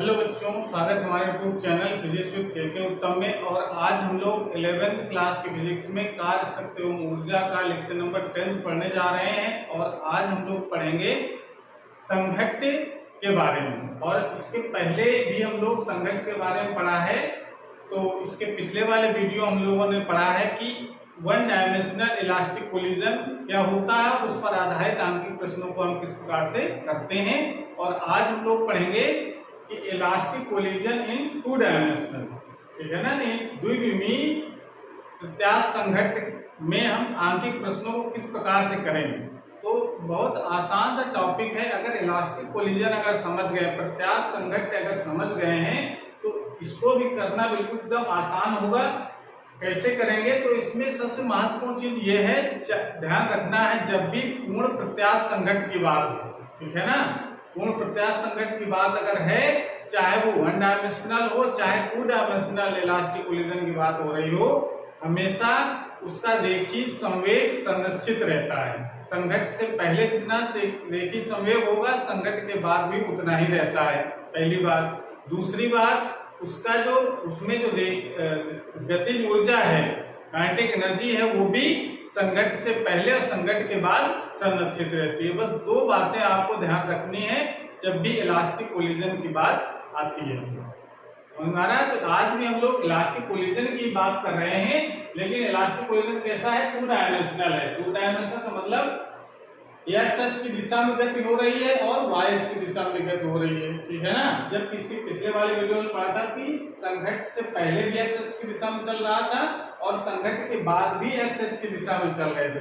Hello बच्चों, स्वागत है हमारे यूट्यूब चैनल फिजिक्स विद के उत्तम में। और आज हम लोग 11th क्लास के फिजिक्स में कार्य शक्ति एवं ऊर्जा का लेक्चर नंबर 10 पढ़ने जा रहे हैं। और आज हम लोग पढ़ेंगे संघट्ट के बारे में। और इसके पहले भी हम लोग संघट्ट के बारे में पढ़ा है। तो इसके पिछले वाले वीडियो हम लोगों ने पढ़ा है कि वन डायमेंशनल इलास्टिक कोलिजन क्या होता है, उस पर आधारित आंतरिक प्रश्नों को हम किस प्रकार से करते हैं। और आज हम लोग पढ़ेंगे कि इलास्टिक कोलिजन इन टू डायमेंशनल, ठीक है ना, नहीं द्विविमीय प्रत्यास्थ संघट्ट में हम आंतरिक प्रश्नों को किस प्रकार से करेंगे। तो बहुत आसान सा टॉपिक है। अगर इलास्टिक कोलिजन अगर समझ गए, प्रत्यास्थ संघट्ट अगर समझ गए हैं, तो इसको भी करना बिल्कुल एकदम आसान होगा। कैसे करेंगे, तो इसमें सबसे महत्वपूर्ण चीज ये है, ध्यान रखना है जब भी पूर्ण प्रत्यास्थ संघट्ट की बात हो, ठीक है ना, पूर्ण प्रत्यास्थ संघट्ट की बात अगर है, चाहे वो वन डायमेंशनल हो चाहे टू डायमेंशनल इलास्टिक कोलिजन की बात हो रही हो, हमेशा उसका रेखीय संवेग संरक्षित रहता है। संघट्ट से पहले जितना रेखीय संवेग होगा, संघट्ट के बाद भी उतना ही रहता है, पहली बात। दूसरी बात, उसका जो उसमें जो गतिज ऊर्जा है, काइनेटिक एनर्जी है, वो भी संघट्ट से पहले और संघट्ट के बाद संरक्षित रहती है। बस दो बातें आपको ध्यान रखनी है जब भी इलास्टिक कोलिजन की बात आती है। हमारा तो आज भी हम लोग इलास्टिक कोलिजन की बात कर रहे हैं, लेकिन इलास्टिक कोलिजन कैसा है, टू डायमेंशनल है। टू डायमेंशनल का मतलब एक्स अक्ष की दिशा में गति हो रही है और वाई अक्ष की दिशा में गति हो रही है, ठीक है ना। जब किसके पिछले वाले वीडियो में पढ़ा था कि संघट्ट से पहले भी एक्स अक्ष की दिशा में चल रहा था और संघट्ट के बाद भी एक्स अक्ष की दिशा में चल रहे थे,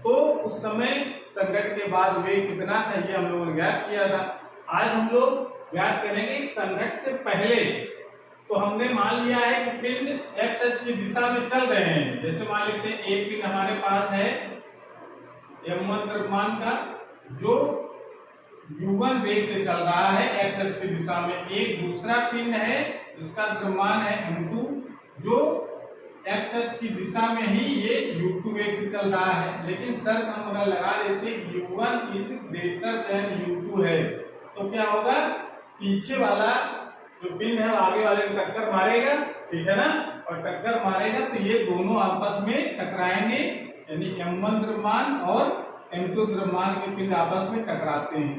तो उस समय संघट्ट के बाद वेग कितना था, ये हम लोगों ने ज्ञात किया था। आज हम लोग ज्ञात करेंगे संघट्ट से पहले। तो हमने मान लिया है कि पिंड एक्स अक्ष की दिशा में चल रहे हैं। जैसे मान लेते हैं एक पिंड हमारे पास है m1 द्रव्यमान का, जो u1 वेग से चल रहा है एक्स अक्ष की दिशा में। एक दूसरा पिंड है जिसका द्रव्यमान है m2, जो एक्स अक्ष की दिशा में ही ये u2 वेग से चल रहा है। लेकिन शर्त हम अगर लगा देते u1 is greater than u2 है, तो क्या होगा, पीछे वाला जो पिंड है आगे वाले को टक्कर मारेगा, ठीक है ना, और टक्कर मारेगा तो ये दोनों आपस में टकराएंगे, यानी m1 द्रव्यमान और m2 द्रव्यमान के पिंड आपस में टकराते हैं,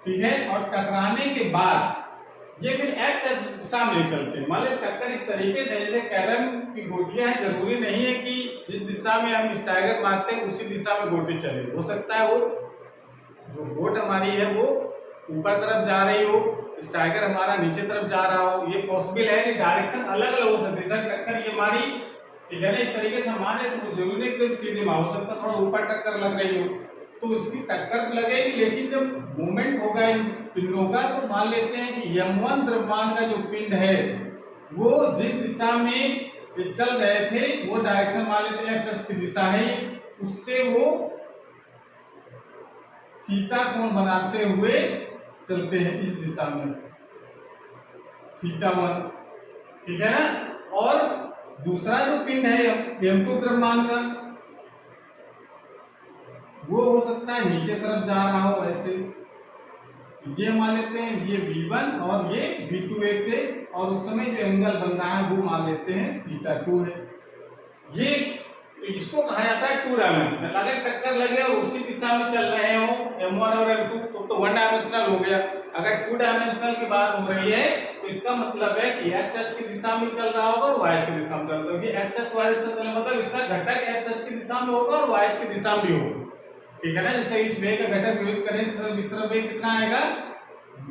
ठीक है। और टकराने के बाद ये फिर एक्स दिशा में चलते हैं। मान लो टक्कर इस तरीके से, जैसे कैरम की गोटियां है, जरूरी नहीं है कि जिस दिशा में हम स्टाइगर मारते हैं उसी दिशा में गोटी चले। हो सकता है वो जो गोट हमारी है वो ऊपर तरफ जा रही हो, स्टाइगर हमारा नीचे तरफ जा रहा हो, ये पॉसिबल है। डायरेक्शन अलग अलग हो सकती है। टक्कर ये मारी, ठीक है ना, इस तरीके से मारे तो जरूरी नहीं एकदम सीधे मार, हो सकता थोड़ा ऊपर टक्कर लग रही हो तो उसकी टक्कर लगेगी। लेकिन जब मूवमेंट होगा इन पिंडों का, तो मान लेते हैं कि m1 द्रव्यमान का जो पिंड है वो जिस दिशा में चल रहे थे, वो डायरेक्शन मान लेते हैं एक्स अक्ष की दिशा है, उससे वो थीटा कोण बनाते हुए चलते हैं इस दिशा में, θ1, ठीक है ना। और दूसरा जो पिंड है m2 द्रव्यमान का, वो हो सकता है नीचे तरफ जा रहा हो, ऐसे ये मान लेते हैं ये v1 और ये v2 वेग से, और उस समय जो एंगल बन रहा है वो मान लेते हैं θ2 है। ये इसको कहा जाता है टू डायमेंशनल। अगर टक्कर लगे और उसी दिशा में चल रहे हो m1 और m2, तो वन डायमेंशनल हो गया। अगर टू डायमेंशनल की बात हो रही है तो इसका मतलब है कि एक्स अक्ष की दिशा में चल रहा होगा और वाई अक्ष की दिशा में चल रहा होगा। एक्स अक्ष वाई दिशा चलने मतलब इसका घटक एक्स अक्ष की दिशा में होगा और वाई अक्ष की दिशा में भी होगा, ठीक है ना। जैसे इस वेग का घटक वियुक्त करें तो इस तरफ वेग कितना आएगा,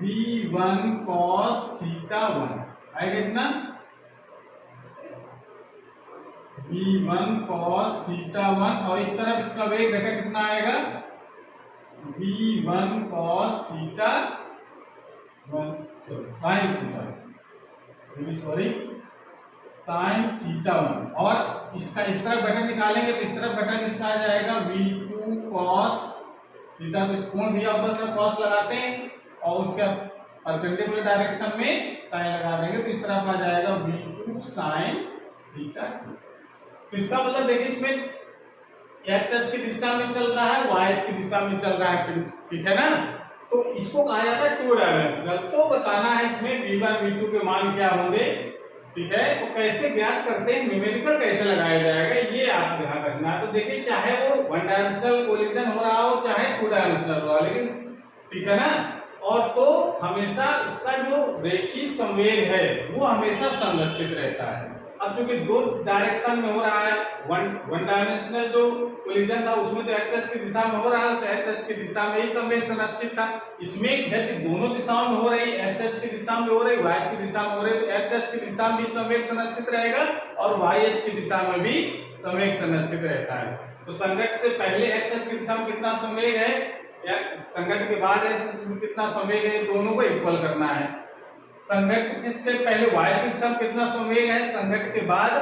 v1 cos θ1 आएगा, इतना v1 cos θ1, और इस तरफ इसका वेग घटक कितना आएगा, v1 cos θ1 sin θ1, sorry sin θ1। और इसका इस तरफ घटक निकालेंगे तो इस तरफ घटक इसका आ जाएगा v2 cos θ, तो इस कोण दिया ऊपर तरफ cos लगाते हैं और उसका परपेंडिकुलर डायरेक्शन में sin लगा देंगे, तो इस तरफ आ जाएगा v2 sin θ2। तो इसका मतलब देखिए, इसमें एक्स अक्ष की दिशा में चल रहा है, वाई अक्ष की दिशा में चल रहा है, ठीक है ना। तो इसको कहा जाता है टू डायमेंशनल। तो बताना है इसमें v1 v2 के मान क्या होंगे, ठीक है। तो कैसे ज्ञात करते हैं, न्यूमेरिकल कैसे लगाया जाएगा, ये आप ध्यान रखना है। तो देखिए चाहे वो वन डायमेंशनल कोलिजन हो रहा हो चाहे टू डायमेंशनल हो रहा, लेकिन ठीक है ना, और तो हमेशा उसका जो रेखीय संवेग है वो हमेशा संरक्षित रहता है। अब चूंकि दो डायरेक्शन में हो रहा है, वन डायमेंशनल जो कोलिजन था उसमें तो एक्स एक्स की दिशा में हो रहा है, तो एक्स एक्स की दिशा में ही संवेग संरक्षित था। इसमें गति दोनों दिशाओं में हो रही है, एक्स एक्स की दिशा में हो रही, वाई एक्स की दिशा में हो रही, तो एक्स एक्स की दिशा में भी संवेग संरक्षित रहेगा और वाई एक्स की दिशा में भी संवेग संरक्षित रहता है। तो संघट्ट से पहले एक्स एक्स की दिशा में कितना संवेग है या संघट्ट के बाद एक्स एक्स में कितना संवेग है, दोनों को इक्वल करना है। संघट्ट से पहले वाई एक्स की दिशा में कितना संवेग है, संघट्ट के बाद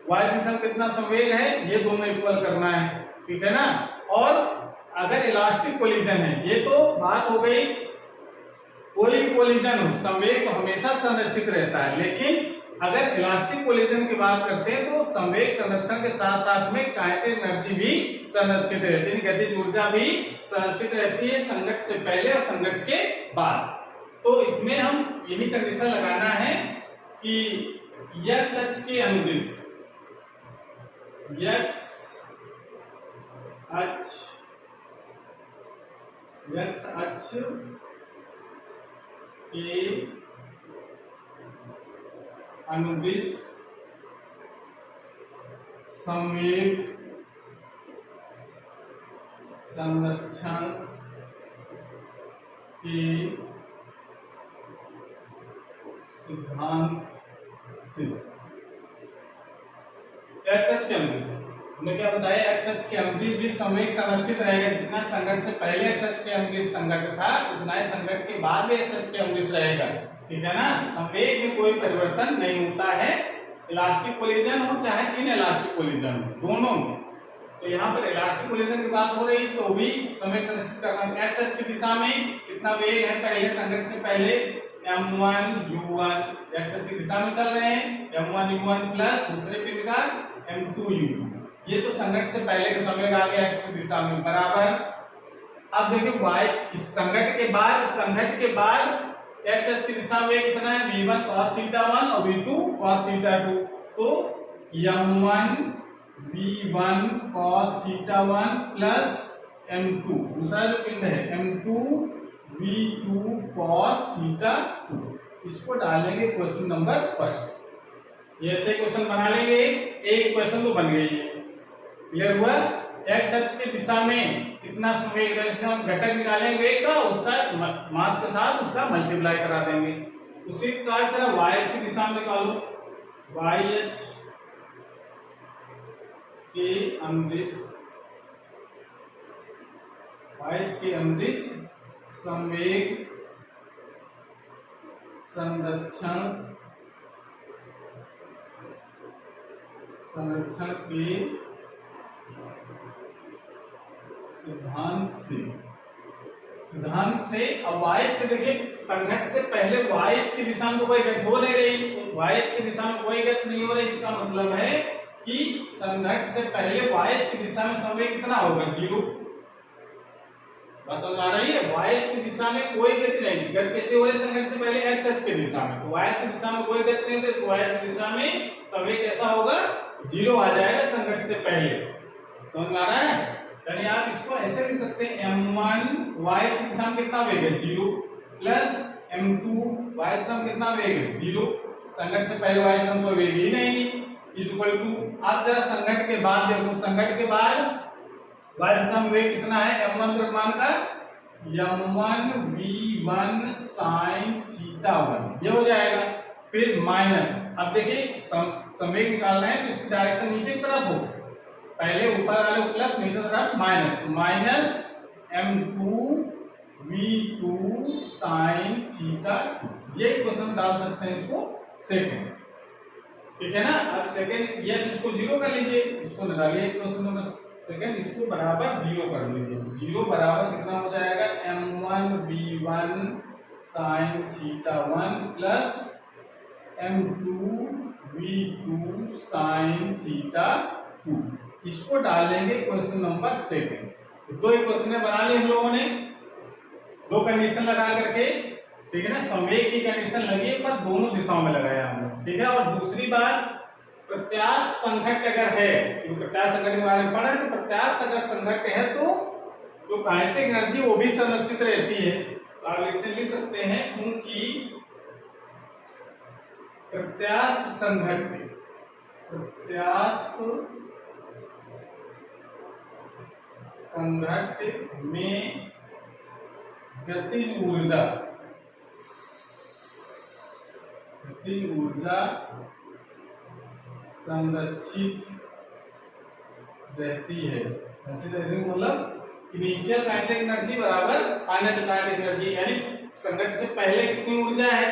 वाई एक्स की दिशा में कितना संवेग है, ये दोनों इक्वल करना है, ठीक है ना। और अगर इलास्टिक कोलिजन है, ये तो बात हो गई, कोई भी कोलिजन हो संवेग तो हमेशा संरक्षित रहता है, लेकिन अगर इलास्टिक कोलिजन की बात करते हैं तो संवेग संरक्षण के साथ साथ में काइनेटिक एनर्जी भी संरक्षित रहती है, गतिज ऊर्जा भी संरक्षित रहती है संघट्ट से पहले और संघट्ट के बाद। तो इसमें हम यही कंडीशन लगाना है कि x अक्ष के अनुदिश, x अक्ष के अनुदिश संवेग संरक्षण के सिद्धांत से एक्स अक्ष के अनुदिश, हमने क्या बताया, एक्स अक्ष के अनुदिश भी संवेग संरक्षित रहेगा। जितना संघट्ट से पहले एक्स अक्ष के अनुदिश संघट्ट था उतना ही संघट्ट के बाद भी एक्स अक्ष के अनुदिश रहेगा, ठीक है ना। संवेग में कोई परिवर्तन नहीं होता है, इलास्टिक कोलिजन हो चाहे इन इलास्टिक कोलिजन हो, दोनों में। तो यहाँ पर इलास्टिक कोलिजन की बात हो रही तो भी संवेग संरक्षित करना। एक्स अक्ष की दिशा में कितना वेग है, पहले संघट्ट से पहले m1 u1 एक्स अक्ष की दिशा में चल रहे हैं, m1 u1 प्लस दूसरे पिंड का m2 u2, ये तो संघट्ट से पहले का संवेग आ गया एक्स की दिशा में बराबर। अब देखिए y इस संघट्ट के बाद एक्स अक्ष की दिशा में कितना है, v1 cos थीटा 1 और v2 cos थीटा 2, तो m1 v1 cos theta 1 plus m2 दूसरा जो पिंड है m2 v2 cos थीटा 2, इसको डालेंगे क्वेश्चन नंबर फर्स्ट। ये ऐसे क्वेश्चन बना लेंगे, एक क्वेश्चन तो बन गई है, क्लियर हुआ। एक्स अक्ष की दिशा में कितना संवेग है, हम घटक निकालेंगे वेग का, उसका मास के साथ उसका मल्टीप्लाई करा देंगे। उसी प्रकार से वाई अक्ष की दिशा में निकालो, वाई अक्ष के अनुदिश, वाई अक्ष के अनुदिश संवेग संरक्षण के सिद्धांत से। अब वाई अक्ष के देखिए संघट्ट से पहले वाई अक्ष की दिशा में कोई गति हो नहीं रही, तो वाई अक्ष की दिशा में कोई गति नहीं हो रही, इसका मतलब है कि संघट्ट से पहले वाई अक्ष की दिशा में संवेग कितना होगा, 0। बस समझ आ रही है, वाई अक्ष की दिशा में कोई गति नहीं, गति कैसे हो रही है संघट्ट से पहले एक्स अक्ष की दिशा में, तो वाई अक्ष की दिशा में कोई गति नहीं होती, वाई अक्ष की दिशा में संवेग कैसा होगा, 0 आ जाएगा संघट्ट से पहले। समझ आ रहा है, यानी आप इसको ऐसे लिख सकते हैं m1 वाई अक्ष की दिशा में कितना वेग है, 0 प्लस m2 वाई अक्ष में कितना वेग है, 0, संघट्ट से पहले वाई अक्ष में कोई वेग ही नहीं, इज इक्वल टू। आप जरा संघट्ट के बाद देखो, संघट्ट के बाद वाई अक्ष में वेग कितना है, m1 द्रव्यमान का m1 v1 sin थीटा 1, ये हो जाएगा। फिर माइनस, अब देखिए संवेग निकालना है तो इसकी डायरेक्शन नीचे की तरफ हो, पहले ऊपर वाले को प्लस नीचे तरफ माइनस, तो minus m2 v2 sin theta, ये क्वेश्चन डाल सकते हैं इसको सेकंड, ठीक है ना। अब सेकंड ये इसको 0 कर लीजिए, इसको निकालिए क्वेश्चन नंबर सेकंड, इसको बराबर 0 कर लीजिए, 0 बराबर कितना हो जाएगा, m1 v1 sin theta 1 plus m2 v2 sin theta 2, इसको डालेंगे क्वेश्चन नंबर सेकंड। दो क्वेश्चन बना लिए हम लोगों ने, दो कंडीशन लगा करके, ठीक है ना, संवेग की कंडीशन लगी है पर दोनों दिशाओं में लगाया हमने, ठीक है। और दूसरी बात, प्रत्यास्थ संघट्ट अगर है, तो प्रत्यास्थ संघट्ट के बारे में पढ़ा, तो प्रत्यास्थ अगर संघट्ट है तो जो काइनेटिक एनर्जी वो भी संरक्षित रहती है। आप इससे लिख सकते हैं क्योंकि प्रत्यास्थ संघट्ट में गतिज ऊर्जा संरक्षित रहती है। संरक्षित रहती है मतलब इनिशियल काइनेटिक एनर्जी बराबर फाइनल काइनेटिक एनर्जी, यानी संघट्ट से पहले कितनी ऊर्जा है,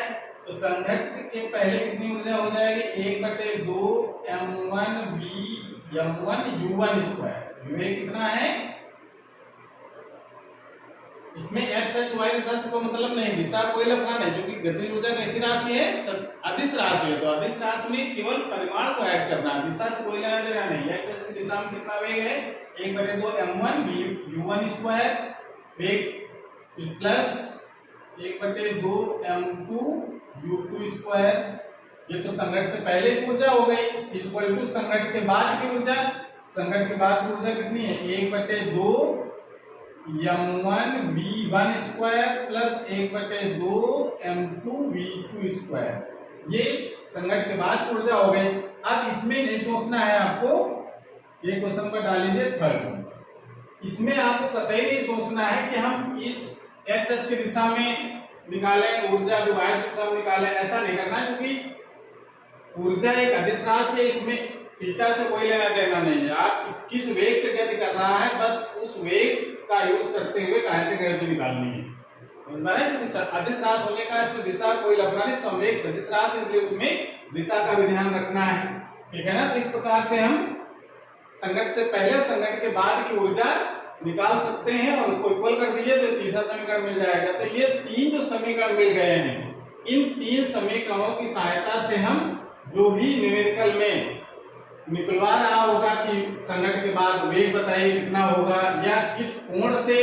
तो संघट्ट के पहले कितनी ऊर्जा हो जाएगी, 1/2 m1v m1u1 स्क्वायर। कितना है, इसमें x h y दिशा से कोई मतलब नहीं, दिशा कोई लफड़ा नहीं, क्योंकि गतिज ऊर्जा कैसी राशि है, अदिश राशि है, तो अदिश राशि में केवल परिमाण को ऐड करना है, दिशा से कोई लेना देना नहीं। x h की दिशा में कितना वेग है, 1/2 m1v1 स्क्वायर वेग प्लस 1/2 m2u2 स्क्वायर। ये तो संघट्ट से पहले की ऊर्जा हो गई, इक्वल टू संघट्ट के बाद की ऊर्जा। संघट्ट के बाद की ऊर्जा कितनी है, 1/2 m1v1 square plus 1/2 m2v2 square. ये संघट्ट के बाद की ऊर्जा हो गई। अब इसमें नहीं सोचना है आपको, ये क्वेश्चन पर डाल लीजिए थर्ड नंबर। इसमें आपको कतई नहीं सोचना है कि हम इस x अक्ष की दिशा में निकालें ऊर्जा, जो y की दिशा में निकालें, ऐसा नहीं करना, क्योंकि ऊर्जा एक अदिश राशि है, इसमें थीटा से कोई लेना देना नहीं है। आप किस वेग से गति कर रहा है, बस उस वेग का यूज करते हुए काइनेटिक एनर्जी निकालनी है। समझ रहे हैं, अदिश राशि होने का इसमें दिशा कोई लफड़ा नहीं, संवेग सदिश राशि, इसलिए उसमें दिशा का भी ध्यान रखना है, ठीक है ना। तो इस प्रकार से हम संघट्ट से पहले और संघट्ट के बाद की ऊर्जा निकाल सकते हैं, और उनको इक्वल कर दीजिए तो तीसरा समीकरण मिल जाएगा। तो ये तीन जो समीकरण मिल गए हैं, इन तीन समीकरणों की सहायता से हम जो भी न्यूमेरिकल में निकलवा रहा होगा कि संघट्ट के बाद वेग बताइए कितना होगा, या किस कोण से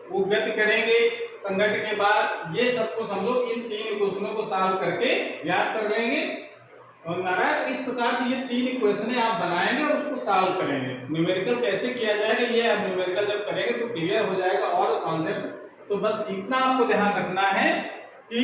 वो गति करेंगे संघट्ट के बाद, ये सब कुछ हम लोग इन तीन इक्वेशनों को सॉल्व करके याद कर लेंगे। समझ में आ रहा है, तो इस प्रकार से ये तीन इक्वेशनें आप बनाएंगे और उसको सॉल्व करेंगे। न्यूमेरिकल कैसे किया जाएगा, ये आप न्यूमेरिकल जब करेंगे तो क्लियर हो जाएगा और कॉन्सेप्ट। तो बस इतना आपको ध्यान रखना है कि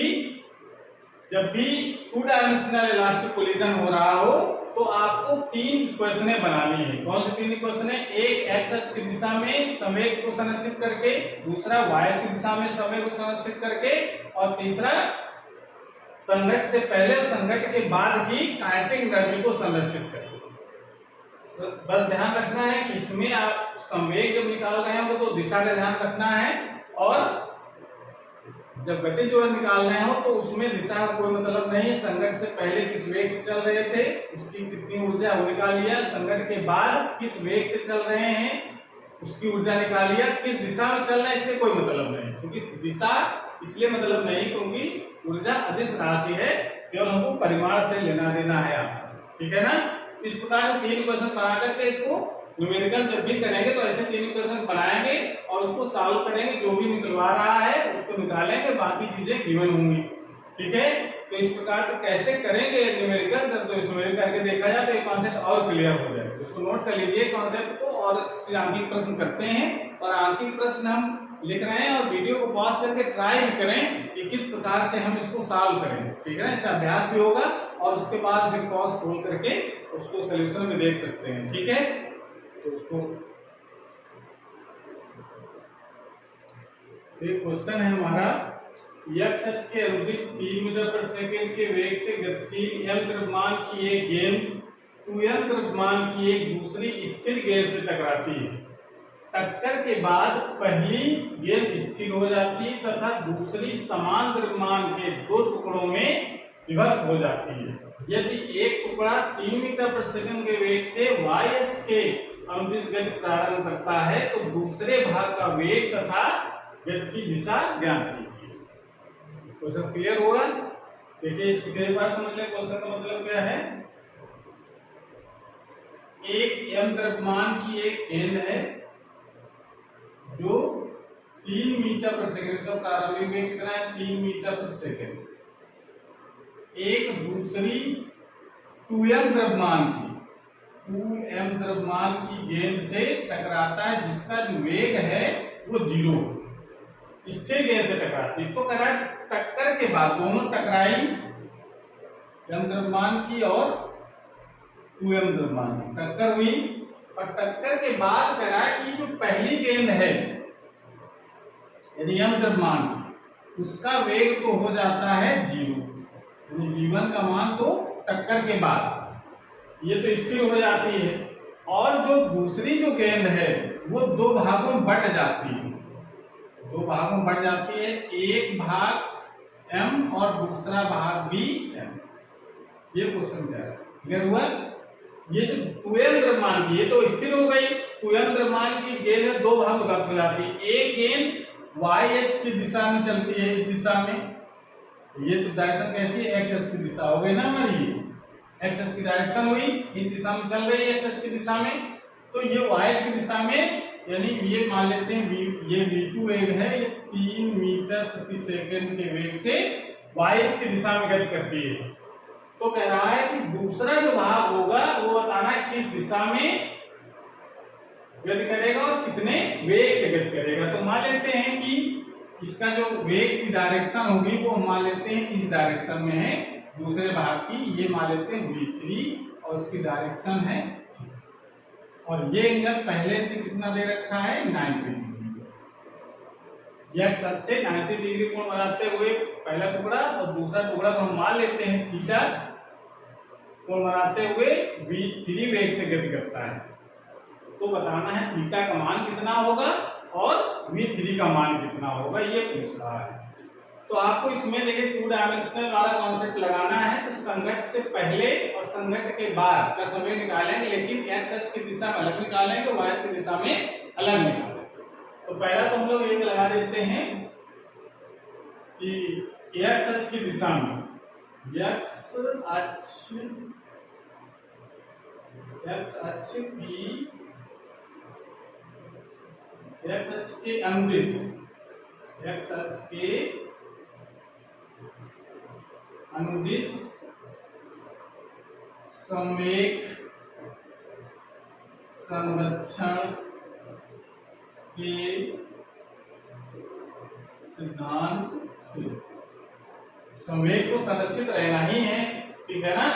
जब भी 2 डायमेंशनल इलास्टिक कोलिजन हो रहा हो तो आपको तीन इक्वेशनें बनानी है। कौन सी तीन इक्वेशनें, एक x अक्ष की दिशा में संवेग को संरक्षित करके, दूसरा y अक्ष की दिशा में संवेग को संरक्षित करके, और तीसरा संघट्ट से पहले और संघट्ट के बाद की काइनेटिक एनर्जी को संरक्षित करके। बस ध्यान रखना है कि इसमें आप संवेग जब निकाल रहे हो तो दिशा का ध्यान रखना है, और जब गति जो निकाल रहे हो तो उसमें दिशा का कोई मतलब नहीं। संघट्ट से पहले किस वेग से चल रहे थे, उसकी कितनी ऊर्जा वो निकाल लिया, संघट्ट के बाद किस वेग से चल रहे हैं उसकी ऊर्जा निकाल लिया, किस दिशा में चल रहे हैं इससे कोई मतलब नहीं, क्योंकि दिशा इसलिए मतलब नहीं क्योंकि ऊर्जा अदिश राशि है, केवल हमको परिमाण से लेना देना है आपको, ठीक है ना। इस प्रकार से तीन इक्वेशन बना करके इसको न्यूमेरिकल जब भी करेंगे तो ऐसे तीन इक्वेशन बनाएंगे और उसको सॉल्व करेंगे, जो भी निकलवा रहा है उसको निकालेंगे, बाकी चीजें गिवन होंगी, ठीक है। तो इस प्रकार से कैसे करेंगे न्यूमेरिकल, तो न्यूमेरिकल करके देखा जाए तो ये कॉन्सेप्ट और क्लियर हो जाए। उसको नोट कर लीजिए कॉन्सेप्ट को, और फिर आंकिक प्रश्न करते हैं, और आंकिक प्रश्न हम लिख रहे हैं और वीडियो को पॉज करके ट्राई भी करें कि किस प्रकार से हम इसको सॉल्व करें, ठीक है ना। इससे अभ्यास भी होगा और उसके बाद फिर पॉज खोल करके उसको सोल्यूशन में देख सकते हैं, ठीक है। तो उसको एक क्वेश्चन है हमारा, x अक्ष के अनुदिश 3 मीटर प्रति सेकंड के वेग से गतिशील m द्रव्यमान की एक गेंद 2m द्रव्यमान की एक दूसरी स्थिर गेंद से टकराती है। टक्कर के बाद पहली गेंद स्थिर हो जाती है तथा दूसरी समान द्रव्यमान के दो टुकड़ों में विभक्त हो जाती है। यदि एक टुकड़ा 3 मीटर प्रति सेकंड के वेग से y अक्ष के अनुदिश गति प्रारंभ करता है तो दूसरे भाग का वेग तथा गति की दिशा ज्ञात कीजिए। क्वेश्चन क्लियर होगा। देखिए इसको एक बार समझ लें, क्वेश्चन का मतलब क्या है। एक m द्रव्यमान की एक गेंद है जो 3 मीटर प्रति सेकंड, इसका प्रारंभिक वेग कितना है 3 मीटर प्रति सेकंड, एक दूसरी 2m द्रव्यमान की गेंद से टकराता है जिसका जो वेग है वो 0 स्थिर गेंद से टकराती है। तो कह रहा है टक्कर के बाद दोनों टकराई, m द्रव्यमान की और 2m द्रव्यमान की टक्कर हुई, और टक्कर के बाद कह रहा है कि जो पहली गेंद है यदि m द्रव्यमान की, उसका वेग तो हो जाता है 0, v1 का मान तो टक्कर के बाद ये तो स्थिर हो जाती है, और जो दूसरी जो गेंद है वो दो भागों में बट जाती है, दो भागों में बट जाती है, एक भाग m और दूसरा भाग भी m। ये क्वेश्चन क्या है, क्लियर हुआ? ये जो 2m द्रव्यमान की, ये तो स्थिर हो गई, 2m द्रव्यमान की गेंद दो भाग में विभक्त हो जाती है, एक गेंद y x की दिशा में चलती है, इस दिशा में, ये तो डायरेक्शन कैसी है, x x की दिशा हो गई ना हमारी, एक्स एक्स की डायरेक्शन हुई, इस दिशा में चल रही है एक्स एक्स की दिशा में, तो ये वाई एक्स की दिशा में, यानी ये मान लेते हैं ये v2 वेग है, ये 3 मीटर प्रति सेकंड के वेग से वाई एक्स की दिशा में गति करती है। तो कह रहा है कि दूसरा जो भाग होगा वो बताना है किस दिशा में गति करेगा और कितने वेग से गति करेगा। तो मान लेते हैं कि इसका जो वेग की डायरेक्शन होगी वो मान लेते हैं इस डायरेक्शन में है, दूसरे भाग की ये मान लेते हैं v3 और उसकी डायरेक्शन है, और ये एंगल पहले से कितना दे रखा है 90 डिग्री, ये एक्स अक्ष से 90 डिग्री कोण बनाते हुए पहला टुकड़ा और दूसरा टुकड़ा को हम मान लेते हैं थीटा कोण बनाते हुए v3 वेग से गति करता है। तो बताना है थीटा का मान कितना होगा और v3 का मान कितना होगा, ये पूछ रहा है। तो आपको इसमें देखिए 2 डायमेंशनल वाला कॉन्सेप्ट लगाना है, तो संघट्ट से पहले और संघट्ट के बाद का समय निकालेंगे, लेकिन x अक्ष की दिशा में अलग निकालेंगे, y अक्ष की दिशा में अलग निकालेंगे। तो पहला तो हम लोग ये लगा देते हैं कि x अक्ष की दिशा में x अक्ष के अनुदिश, x अक्ष के अनुदिश संवेग संरक्षण के सिद्धांत से, संवेग को संरक्षित रहना ही है, ठीक है ना,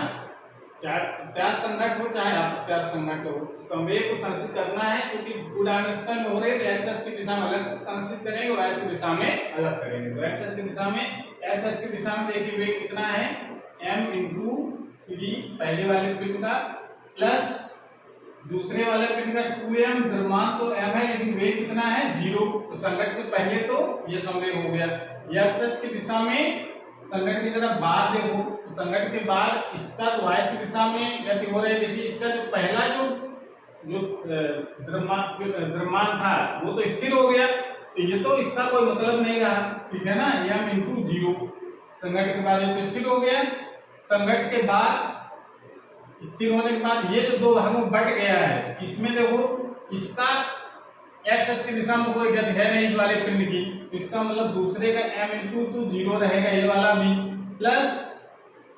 चाहे प्रत्यास्थ संघट्ट हो चाहे अप्रत्यास्थ संघट्ट हो, संवेग को संरक्षित करना है, क्योंकि 2 डायमेंशनल में हो रहे तो एक्स अक्ष की दिशा में अलग संरक्षित करेंगे, वाई अक्ष की दिशा में अलग करेंगे। तो एक्स अक्ष की दिशा में, एक्स अक्ष की दिशा में देखिए वेग कितना है m इंटू 3 पहले वाले पिंड का प्लस दूसरे वाले पिंड का 2m, द्रव्यमान तो m है लेकिन वेग कितना है 0, तो संघट्ट से पहले तो ये संवेग हो गया। ये एक्स अक्ष की दिशा में संघट्ट की जरा बाद देखो, तो संघट्ट के बाद इसका तो वाई अक्ष की दिशा में गति हो रही है, देखिए इसका जो पहला जो द्रव्यमान था वो तो स्थिर हो गया, तो ये तो इसका कोई मतलब नहीं रहा, ठीक है ना, m इंटू 0, संघट्ट के बाद ये तो स्थिर हो गया, संघट्ट के बाद स्थिर होने के बाद ये जो दो भागों में बट गया है, इसमें देखो इसका एक्स अक्ष की दिशा में कोई गति है नहीं इस वाले पिंड की, तो इसका मतलब दूसरे का m इंटू 0 रहेगा, ये वाला भी, प्लस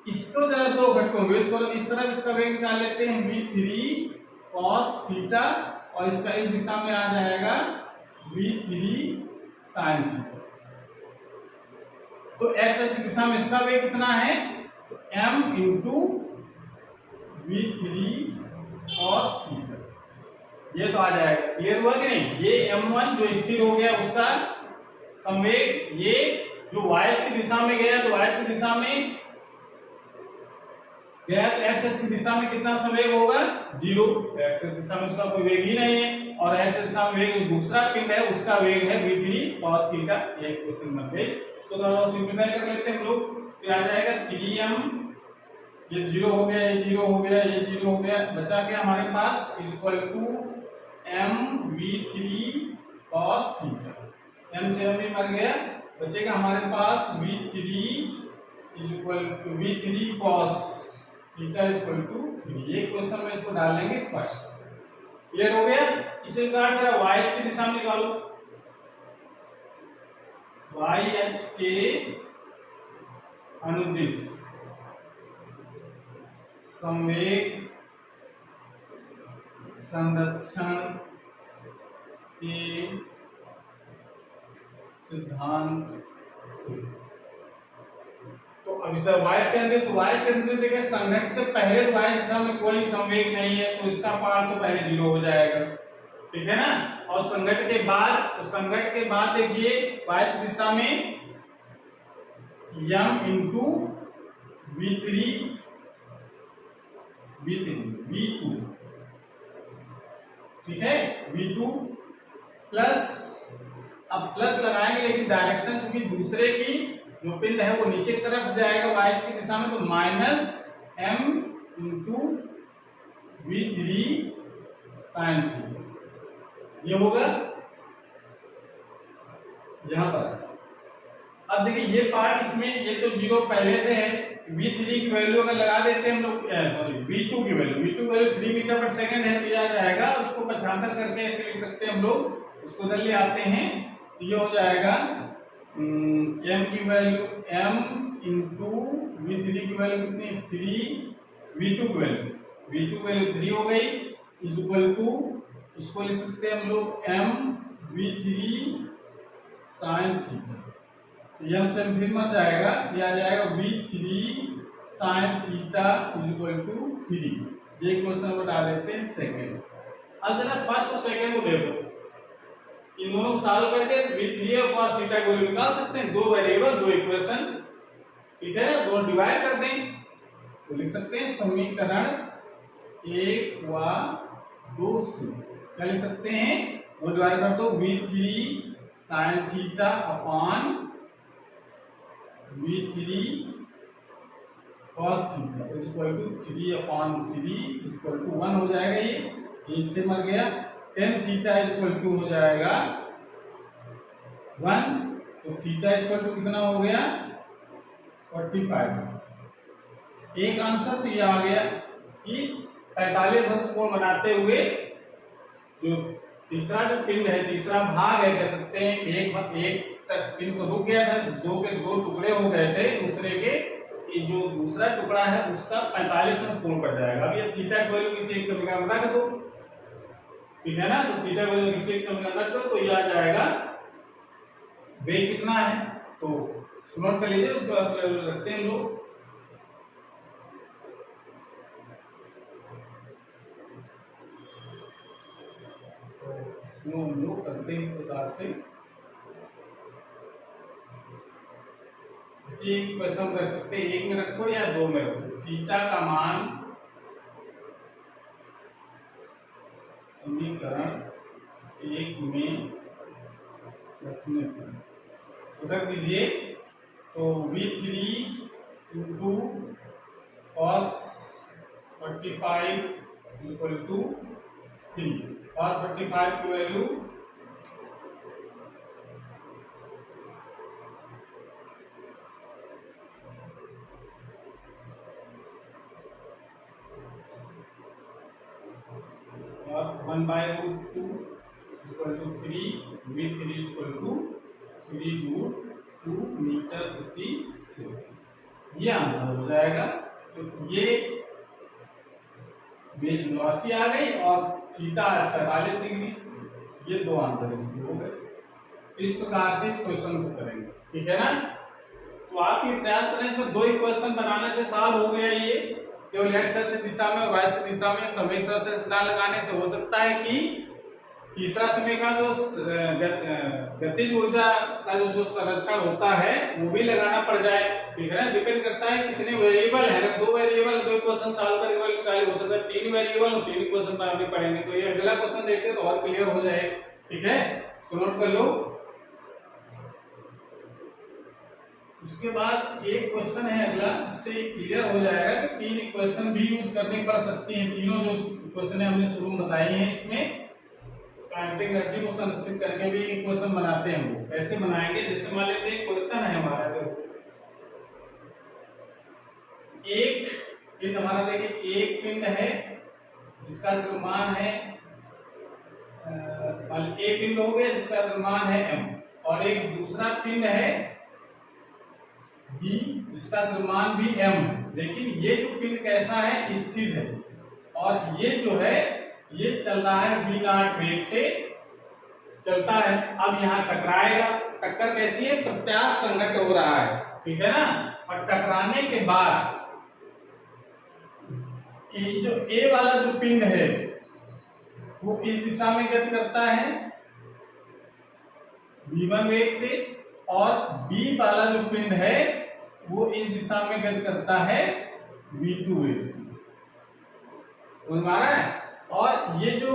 इसको जरा दो घटकों में विभक्त करो, इस तरफ इसका वेग निकाल लेते हैं v3 cos थीटा, और इसका इस दिशा में आ जाएगा v3 sin थीटा। तो एक्स अक्ष की दिशा में इसका वेग कितना है, तो m into v3 cos theta, ये तो आ जाएगा। क्लियर हुआ कि नहीं? ये m1 जो स्थिर हो गया उसका संवेग, ये जो y की दिशा में गया तो y की दिशा में गया तो x अक्ष की दिशा में कितना संवेग होगा 0, x की दिशा में उसका कोई वेग ही नहीं है, और x की दिशा में वेग दूसरा पिंड है उसका वेग है v3 cos थीटा। ये क्वेश्चन नंबर 1, उसको थोड़ा सिंपलीफाई कर लेते हैं हम लोग, तो आ जाएगा 3m, ये 0 हो गया, ये 0 हो गया, ये 0 हो गया, बचा के हमारे पास equal to m v3 cos theta, m से m भी मर गया, बचेगा हमारे पास v3 equal to v3 cos theta equal to 3। ये क्वेश्चन में इसको डालेंगे फर्स्ट। क्लियर हो गया? इसी प्रकार से y की दिशा में निकालो, वाई अक्ष के अनुदिश संवेग संरक्षण के सिद्धांत से। तो अभी सर वाइज के अंदर, तो वाइज के अंदर देखिए संघट से पहले तो वाइज दिशा में कोई संवेग नहीं है, तो इसका पार्ट तो पहले 0 हो जाएगा, ठीक है ना। और संघट के बाद, तो संघट के बाद देखिए वाइज दिशा में m इंटू v3 v2, ठीक है, v2 प्लस, अब प्लस लगाएंगे लेकिन डायरेक्शन चूंकि दूसरे की जो पिंड है वो नीचे की तरफ जाएगा वाइज की दिशा में, तो minus m into v3 sine theta, ये होगा यहां पर। अब देखिए ये पार्ट इसमें, ये तो 0 पहले से है, v3 की वैल्यू अगर लगा देते हैं हम लोग, सॉरी v2 की वैल्यू 3 मीटर पर सेकंड है, तो यह आ जाएगा, उसको 75 करके ऐसे लिख सकते हैं हम लोग, उसको उधर ले आते हैं, तो ये हो जाएगा m की वैल्यू m इंटू v3 की वैल्यू कितनी, 3, v2 की वैल्यू 3 हो गई, इज इक्वल टू, इसको लिख सकते हैं हम लोग m v3 sine theta, m से फिर मत जाएगा, ये आ जाएगा v3 sine theta is equal to 3। ये क्वेश्चन बता देते हैं सेकंड। अब जरा फर्स्ट और सेकंड को देखो, इन दोनों को सॉल्व करके v3 और cos थीटा को निकाल सकते हैं, दो वेरिएबल दो इक्वेशन, ठीक है, दोनों डिवाइड कर दें तो लिख सकते हैं समीकरण 1 व 2 से क्या लिख सकते हैं, वो डिवाइड कर दो v3 sine theta upon v3 cos theta is equal to 3 upon 3 is equal to 1 हो जाएगा, ये इससे मर गया, tan theta is equal to हो जाएगा 1, तो थीटा इज इक्वल टू कितना हो गया 45। एक आंसर तो ये आ गया कि 45 अंश कोण बनाते हुए जो तीसरा जो पिंड है, तीसरा भाग है कह सकते हैं, एक पिंड को रुक गया था, दो के दो टुकड़े हो गए थे, दूसरे के ये जो दूसरा टुकड़ा है उसका 45 अंश कोण पड़ जाएगा। अब ये थीटा की वैल्यू किसी एक समीकरण में रख दो, ठीक है ना, तो थीटा की वैल्यू किसी एक समीकरण रख दो, तो ये आ जाएगा वेग कितना है, तो नोट कर लीजिए, उसको रखते हैं लोग, इसको हम लोग करते हैं इस प्रकार से, इसी क्वेश्चन कर सकते हैं, एक में रखो या दो में रखो, थीटा का मान समीकरण 1 में रखने पर रख दीजिए, तो v3 into cos 45 equal to 3, cos 45 की वैल्यू और 1/√2 equal to 3, v3 equal to 3√2 metre प्रति सेकंड, ये आंसर हो जाएगा। तो ये वेलोसिटी आ गई और थीटा 45 डिग्री, ये दो आंसर इसके हो गए। इस प्रकार से इस क्वेश्चन को करेंगे, ठीक है ना। तो आप ये प्रयास करें, इसमें दो इक्वेशन बनाने से सॉल्व हो गया ये, केवल एक्स एक्सिस दिशा में और वाई एक्सिस दिशा में संवेग संरक्षण सिद्धांत लगाने से हो सकता है कि तीसरा समीकरण जो गतिज ऊर्जा का जो संरक्षण होता है वो भी लगाना पड़ जाए, ठीक है ना। डिपेंड करता है कितने वेरिएबल है, अगर दो वेरिएबल दो इक्वेशन सॉल्व करके निकाले, हो सकता है तीन वेरिएबल और तीन इक्वेशन बनाने पड़ेंगे, तो ये अगला क्वेश्चन देखते हैं तो और क्लियर हो जाए, ठीक है, इसको नोट कर लो। उसके बाद एक क्वेश्चन है अगला, इससे क्लियर हो जाएगा कि तीन इक्वेशन भी यूज करनी पड़ सकती है, तीनों जो इक्वेशन हमने शुरू में बताई हैं, इसमें काइनेटिक एनर्जी को संरक्षित करके भी इक्वेशन बनाते हैं। वो कैसे बनाएंगे, जैसे मान लेते हैं क्वेश्चन है हमारा, तो एक पिंड हमारा, देखिए एक पिंड है जिसका द्रव्यमान है, ए पिंड हो गया जिसका द्रव्यमान है m, और एक दूसरा पिंड है बी जिसका द्रव्यमान भी m है, लेकिन ये जो पिंड कैसा है, स्थिर है, और ये जो है ये चल रहा है v0 वेग से चलता है। अब यहाँ टकराएगा, टक्कर कैसी है, प्रत्यास्थ संघट्ट हो रहा है, ठीक है ना। और टकराने के बाद ये जो A वाला जो पिंड है वो इस दिशा में गति करता है v1 वेग से, और B वाला जो पिंड है वो इस दिशा में गति करता है v2 वेग से। समझ में आ रहा है। और ये जो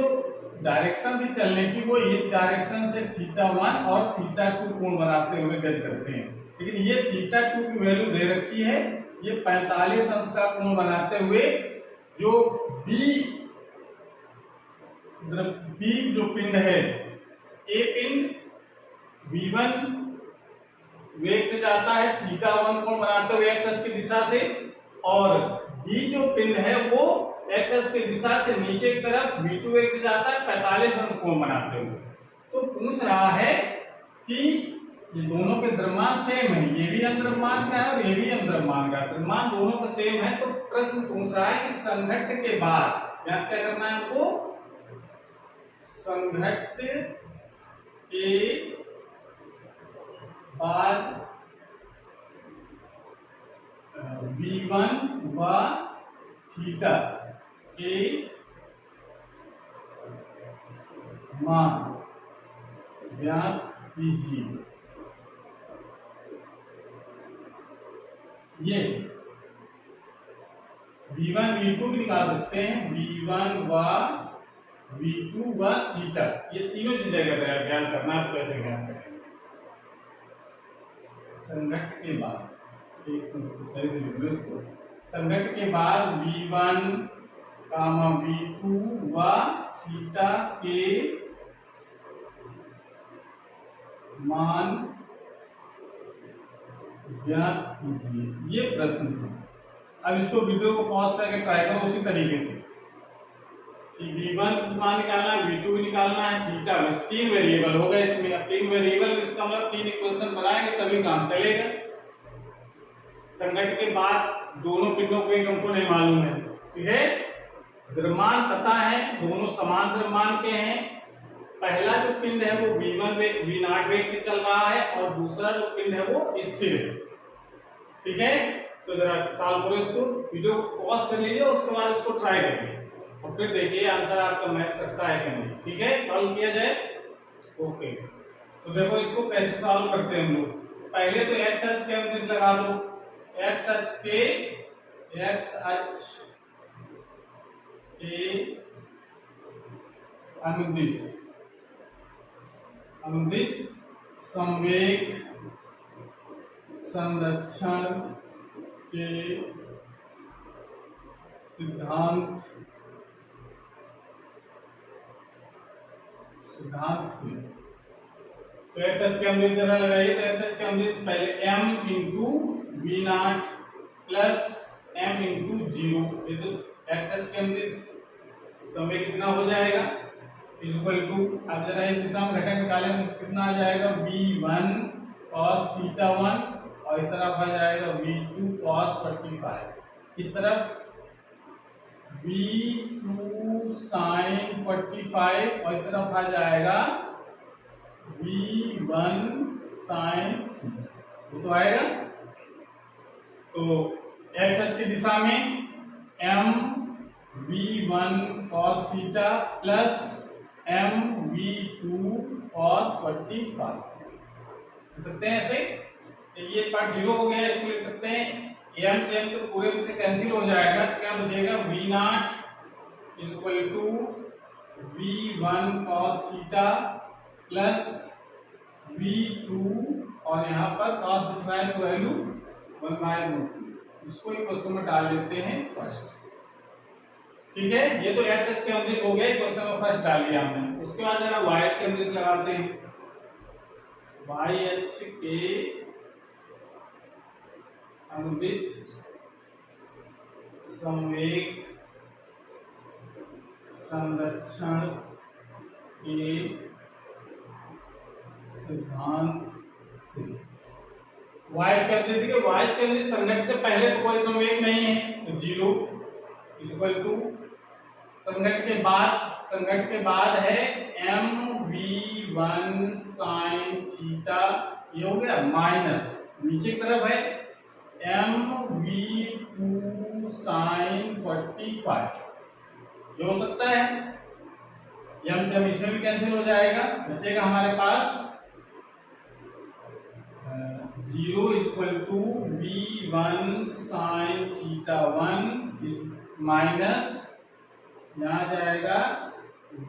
डायरेक्शन थी चलने की वो इस डायरेक्शन से θ1 और θ2 कोण बनाते हुए गति करते हैं, लेकिन ये θ2 की वैल्यू दे रखी है, ये 45 अंश का कोण बनाते हुए जो B जो पिंड है, A पिंड v1 वेग से जाता है θ1 कोण बनाते हुए x अक्ष की दिशा से, और B जो पिंड है वो x अक्ष की दिशा से नीचे की तरफ v2 वेग से जाता है 45 अंश कोण बनाते हुए। तो पूछ रहा है कि ये दोनों के द्रव्यमान सेम है, ये भी द्रव्यमान का है और ये भी द्रव्यमान का, द्रव्यमान दोनों का सेम है। तो प्रश्न पूछ रहा है कि संघट्ट के बाद याद क्या करना है हमको, संघट्ट के बाद v1 व थीटा के मान ज्ञात कीजिए। ये v1 v2 भी निकाल सकते हैं, v1 व v2 व थीटा, ये तीनों चीजें अगर ज्ञान करना है तो कैसे ज्ञान करेंगे। संघट्ट के बाद एक सही से लिख लो इसको, संघट्ट के बाद v1 v2 व थीटा के मान ज्ञात कीजिए, ये प्रश्न है। अब इसको वीडियो को पॉज करके ट्राई करो उसी तरीके से। v1 मान निकालना है, v2 भी निकालना है, थीटा, बस तीन वेरिएबल हो गए इसमें। अब तीन वेरिएबल इसका मतलब तीन इक्वेशन बनाएंगे तभी काम चलेगा। संघट्ट के बाद दोनों पिंडों को एक हमको नहीं मालूम है, ठीक है। द्रव्यमान पता है, दोनों समान द्रव्यमान के हैं। पहला जो पिंड है वो v1 वेग v0 वेग से चल रहा है और दूसरा जो पिंड है वो स्थिर है, ठीक है। तो जरा सॉल्व करो इसको, वीडियो पॉज कर लीजिए, उसके बाद इसको ट्राई करिए और फिर देखिए आंसर आपका मैच करता है कि नहीं, ठीक है। सॉल्व किया जाए, ओके। तो देखो इसको कैसे सॉल्व करते हैं हम लोग। पहले तो x अक्ष के अनुदिश लगा दो, x अक्ष के अनुदिश संवेग संरक्षण के सिद्धांत से। तो x अक्ष के अनुदिश जरा लगाइए, तो x अक्ष के अनुदिश पहले m into v0 plus m into 0, ये तो x अक्ष के अनुदिश समय कितना हो जाएगा इक्वल टू, अब जरा इस दिशा में घटक निकालें तो कितना आ जाएगा v1 cos θ1 और इस तरफ आ जाएगा v2 cos 45, इस तरफ v2 sin 45 और इस तरफ आ जाएगा v1 sin θ, ये तो आएगा। तो x अक्ष की दिशा में m v1 cos θ plus m v2 cos 45 लिख सकते हैं ऐसे। ये पार्ट 0 हो गया, इसको लिख सकते हैं m से m तो पूरे से कैंसिल हो जाएगा, तो क्या बचेगा v0 equal to v1 cos θ plus v2 और यहाँ पर cos 45 की वैल्यू 1/√2, इसको इक्वेशन में डाल लेते हैं फर्स्ट, ठीक है। ये तो x अक्ष के अनुदिश हो गया, क्वेश्चन में फर्स्ट डाल दिया हमने। उसके बाद जरा y अक्ष के अनुदिश लगाते हैं, y अक्ष के अनुदिश संवेग संरक्षण के सिद्धांत से वाइज कर देते कि वाइज करने संगत से पहले तो कोई संवेग नहीं है, तो 0 इक्वल टू संगत के बाद है mv1 sin थीटा, ये हो गया माइनस नीचे की तरफ है mv2 sin 45, ये हो सकता है m से हम इसमें भी कैंसिल हो जाएगा, बचेगा हमारे पास 0 equal to v1 sin theta 1 minus यहाँ जाएगा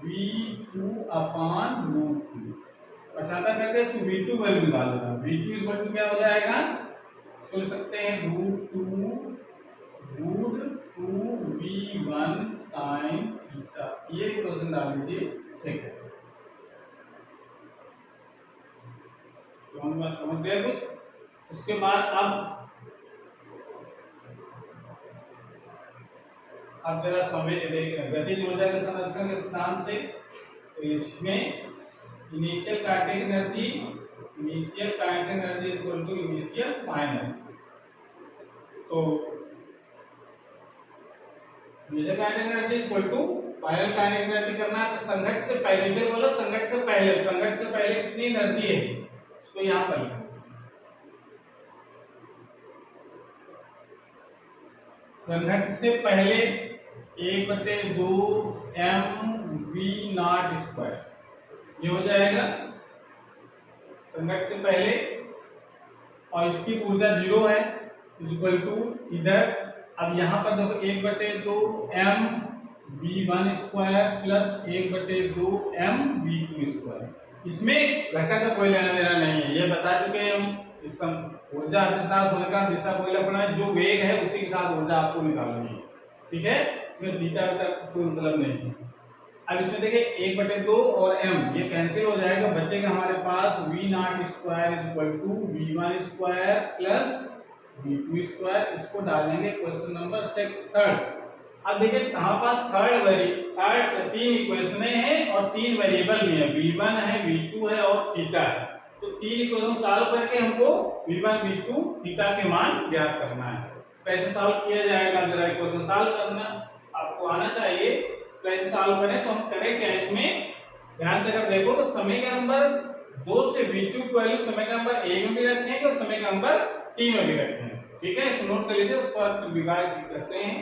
v2 अपॉन रूट 2, पछाता करके इसको v2 वैल्यू निकाल देगा, v2 इक्वल टू क्या हो जाएगा, इसको लिख सकते हैं root two v1 sin theta, ये क्वेश्चन डाल दीजिए सेकंड। तो हम बात समझ गए कुछ। उसके बाद अब जरा समय गतिज ऊर्जा के संरक्षण के सिद्धांत से, तो इसमें initial kinetic energy equal to initial final, तो initial kinetic energy equal to final kinetic energy करना है, तो संघट से पहले से बोलो, संघट से पहले कितनी एनर्जी है उसको यहाँ पर लिखो, संघट से पहले 1/2 mv0 ये हो जाएगा संघट से पहले, और इसकी ऊर्जा 0 है इक्वल टू इधर, अब यहाँ पर देखो 1/2 mv1 स्क्वायर प्लस 1/2 mv2 इसमें घटक का कोई लेना देना नहीं है, ये बता चुके हैं हम। इस ऊर्जा अधिष्ठान होने का दिशा कोई अपना जो वेग है उसी के साथ ऊर्जा आपको निकालनी है, ठीक है, इसमें थीटा का कोई मतलब नहीं है। अब इसमें देखिए 1/2 और m ये कैंसिल हो जाएगा, बचेगा हमारे पास v0 square equal to v1 square plus v2 square, इसको डालेंगे क्वेश्चन नंबर 3। अब देखिए हमारे पास तीन इक्वेशनें हैं और 3 वेरिएबल भी हैं, v1 है, v2 है और थीटा है, तो 3 इक्वेशन सॉल्व करके हमको v1 v2 थीटा के मान ज्ञात करना है। कैसे सॉल्व किया जाएगा, जरा इक्वेशन सॉल्व करना आपको आना चाहिए, कैसे सॉल्व करें, तो हम करें क्या, इसमें ध्यान से अगर देखो तो समीकरण नंबर 2 से v2 की वैल्यू समीकरण नंबर 1 में भी रखेंगे और समीकरण नंबर 3 में भी रखेंगे, ठीक है, इसको नोट कर लीजिए, उसके बाद विभाग करते हैं।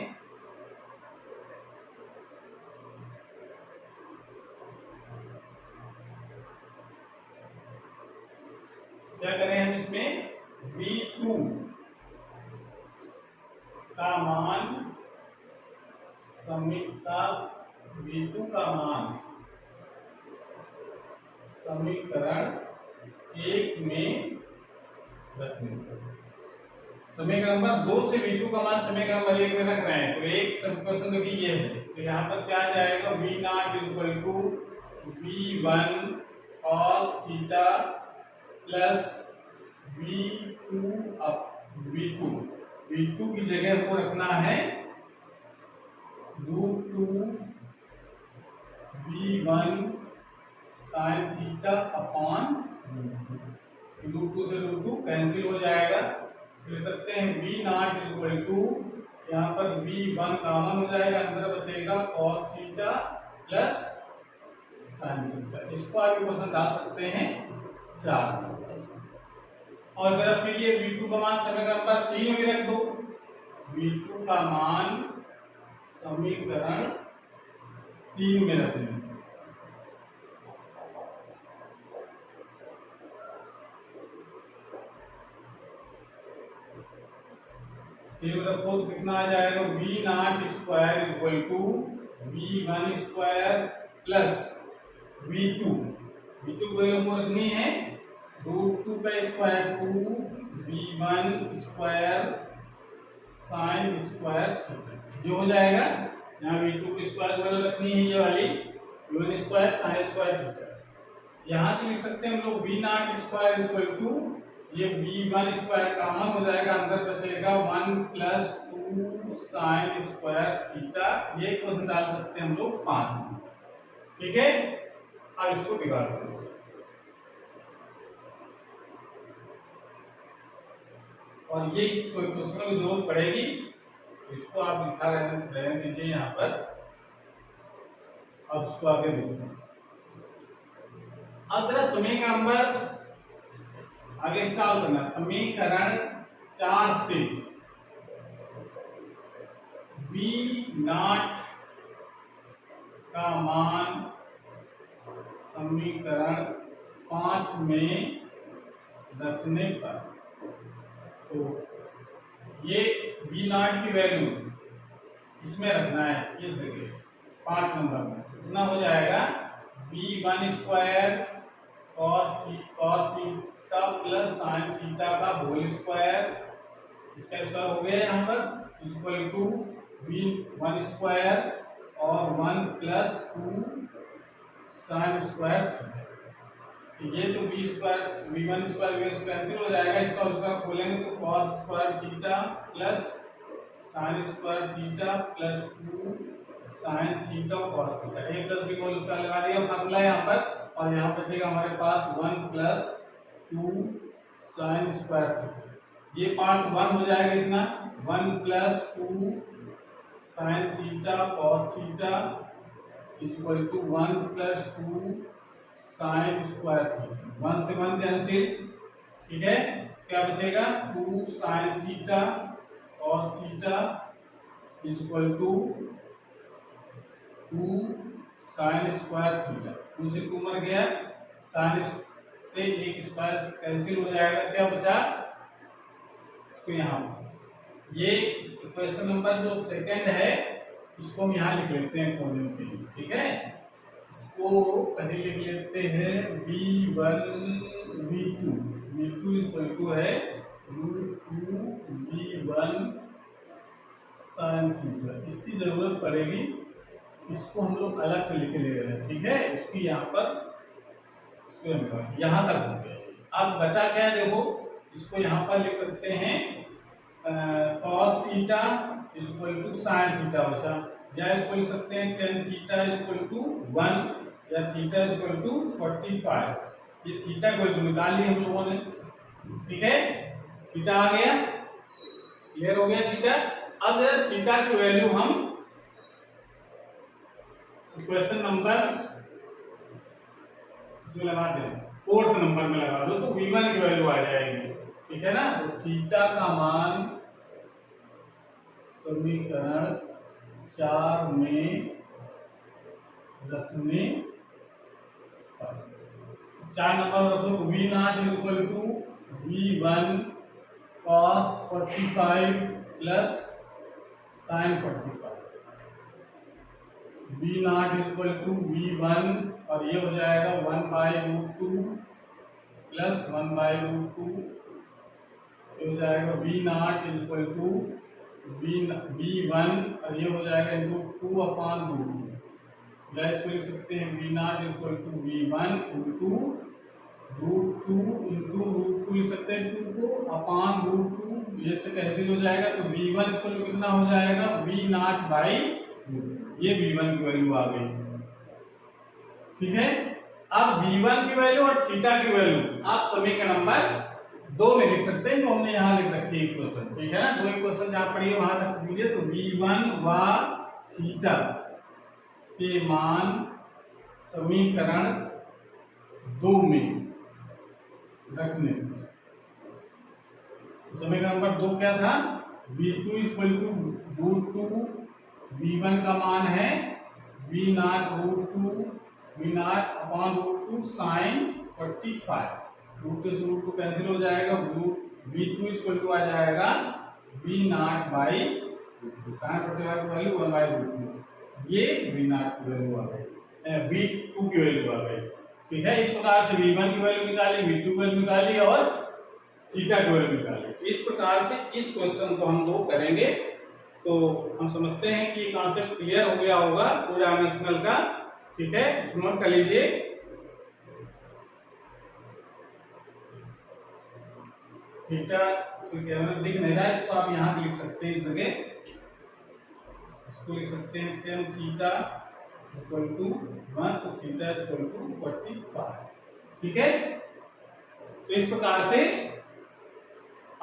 क्या करें हम इसमें v2 का मान v2 का मान समीकरण 1 में रखने पर, समीकरण नंबर 2 से v2 का मान समीकरण नंबर 1 में रख रहे हैं, तो एक सब क्वेश्चन देखिए ये है, तो यहाँ पर क्या आ जाएगा v0 equal to v1 cos theta plus v2 की जगह हमको रखना है √2 v1 sin थीटा अपॉन √2 से √2 कैंसिल हो जाएगा, लिख सकते हैं v0 इक्वल टू, यहाँ पर v1 कॉमन हो जाएगा, अंदर बचेगा cos theta plus sin theta, इसको आप क्वेश्चन डाल सकते हैं 4, और जरा फिर ये v2 का मान समीकरण नंबर 3 में भी रख दो, v2 का मान समीकरण 3 में रख दें, रखो तो कितना आ जाएगा v0 square equal to v1 square plus v2 को रखनी है √2 का square 2 v1 square sine square theta, ये हो जाएगा, यहाँ v2 की स्क्वायर वैल्यू रखनी है ये वाली v1 square sine square theta, यहाँ से लिख सकते हैं हम लोग v0 स्क्वायर इक्वल टू, ये v1 स्क्वायर कॉमन हो जाएगा, अंदर बचेगा 1 प्लस 2 साइन स्क्वायर थीटा, ये क्वेश्चन डाल सकते हैं हम लोग 5 में, ठीक है। अब इसको डिवाइड करें, और ये इस क्वेश्चन की जरूरत पड़ेगी, इसको आप लिखा रहने दीजिए यहाँ पर। अब इसको आगे देखो। अब जरा समीकरण नंबर आगे सॉल्व करना। समीकरण 4 से V0 का मान समीकरण 5 में रखने पर, तो ये V0 की वैल्यू इसमें रखना है, इस जगह 5 नंबर में। कितना हो जाएगा? V1 square cos theta plus sine theta का होल स्क्वायर, इसका स्क्वायर हो गया यहाँ पर, इक्वल टू V1 स्क्वायर और 1 प्लस 2 साइन स्क्वायर थीटा। ये तो V1 स्क्वायर कैंसिल हो जाएगा, इसका उसका खोलेंगे तो cos square theta plus sine square theta plus 2 sine theta और cos theta. a plus b whole square लगा दिया फॉर्मूला यहाँ पर, और यहाँ बचेगा हमारे पास 1 प्लस 2 साइन स्क्वायर थीटा। ये पार्ट 1 हो जाएगा, इतना 1 plus 2 sine theta cos theta equal to 1 plus 2 sine square theta. 1 से 1 कैंसिल, ठीक है। क्या बचेगा? 2 sine theta cos theta equal to 2 sine square theta. 2 से 2 मर गया, साइन से 1 स्क्वायर कैंसिल हो जाएगा। क्या बचा? इसको यहाँ ये क्वेश्चन नंबर जो सेकंड है इसको हम यहाँ लिख लेते हैं कोने के लिए, ठीक है। इसको कहीं लिख लेते हैं V1 V2 इक्वल टू है √2 V1 साइन थीटा। इसकी जरूरत पड़ेगी, इसको हम लोग अलग से लिख ले रहे हैं, ठीक है। इसकी यहाँ पर इसको यहाँ तक हो गया। अब बचा क्या है देखो, इसको यहाँ पर लिख सकते हैं cos theta equal to sine theta बचा, या इसको लिख सकते हैं tan थीटा इक्वल टू 1 या थीटा इक्वल टू 45। ये थीटा को निकाल लिया हम लोगों ने, ठीक है। थीटा आ गया, क्लियर हो गया थीटा। अब जरा थीटा की वैल्यू हम क्वेश्चन नंबर इसमें लगा दें, 4th नंबर में लगा दो तो V1 की वैल्यू आ जाएगी, ठीक है ना। तो थीटा का मान समीकरण 4 में रखने पर 4 नंबर रखो तो V0 equal to V1 cos 45 प्लस sine 45। V0 equal to V1 और ये हो जाएगा 1/√2 प्लस 1/√2, ये हो जाएगा V0 इक्वल टू V1 और ये हो जाएगा इंटू 2/√2, या इसको लिख सकते हैं V0 equal to V1 into √2 into √2 लिख सकते हैं 2 को /√2, ये से कैंसिल हो जाएगा तो V1 इक्वल टू कितना हो जाएगा V0/2। ये V1 की वैल्यू आ गई, ठीक है। अब V1 की वैल्यू और थीटा की वैल्यू आप समीकरण नंबर 2 में लिख सकते हैं, जो हमने यहाँ लिख रखी है इक्वेशन, ठीक है ना। 2 इक्वेशन जहाँ पड़ी है वहां रख दीजिए। तो V1 व थीटा के मान समीकरण 2 में रखने पर, समीकरण नंबर 2 क्या था? V2 इक्वल टू √2, V1 का मान है V0 √2 साइन 45। √2 से √2 कैंसिल हो जाएगा, V2 इक्वल टू आ जाएगा V0/√2, साइन 45 की वैल्यू 1/√2। ये V0 की वैल्यू आ गई, V2 की वैल्यू आ गई, ठीक है। इस प्रकार से V1 की वैल्यू निकाली, V2 की वैल्यू निकाली और थीटा की वैल्यू निकाली। इस प्रकार से इस क्वेश्चन को हम लोग करेंगे। तो हम समझते हैं कि ये कॉन्सेप्ट क्लियर हो गया होगा पूरा डायमेंशनल का, ठीक है। इसको नोट कर लीजिए। थीटा कैमरा दिख नहीं रहा है, इसको आप यहाँ लिख सकते हैं, इस जगह इसको लिख सकते हैं tan थीटा इक्वल टू 1 तो थीटा इक्वल टू 45, ठीक है। तो इस प्रकार से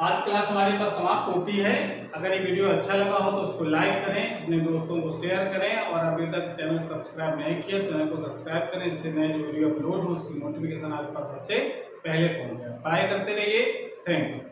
आज क्लास हमारे पास समाप्त होती है। अगर ये वीडियो अच्छा लगा हो तो उसको लाइक करें, अपने दोस्तों को शेयर करें और अभी तक चैनल सब्सक्राइब नहीं किया चैनल को सब्सक्राइब करें, जिससे नए जो वीडियो अपलोड हो उसकी नोटिफिकेशन आपके पास सबसे पहले पहुंच जाए। पढ़ाई करते रहिए। Thank you.